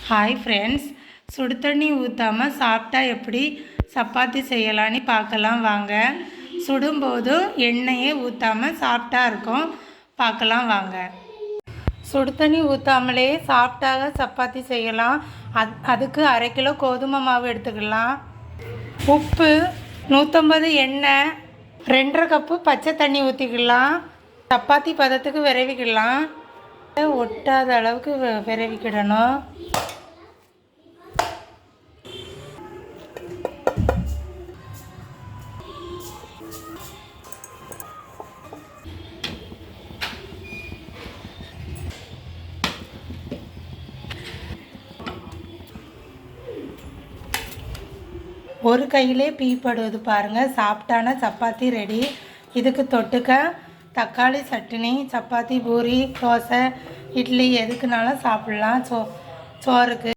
Hi friends, சுடு தண்ணி ஊற்றாமல் சாப்பிட்டா எப்படி சப்பாத்தி செய்யலான்னு பார்க்கலாம் வாங்க. சுடும்போது எண்ணெயே ஊற்றாமல் சாப்பிட்டா இருக்கும், பார்க்கலாம் வாங்க. சுடு தண்ணி ஊற்றாமலே சாப்பிட்டாக சப்பாத்தி செய்யலாம். அதுக்கு 1/2 கிலோ கோதுமை மாவு எடுத்துக்கலாம். உப்பு, 150 எண்ணெய், 2½ கப்பு பச்சை தண்ணி ஊற்றிக்கலாம். சப்பாத்தி பதத்துக்கு விரவிக்கலாம். ஒட்டாத அளவுக்கு விரவிக்கிடணும். ஒரு கையிலே பீப்படுவது பாருங்கள். சாப்பிட்டான சப்பாத்தி ரெடி. இதுக்கு தொட்டுக்க தக்காளி சட்னி, சப்பாத்தி, பூரி, தோசை, இட்லி எதுக்குனாலும் சாப்பிட்லாம். சோறுக்கு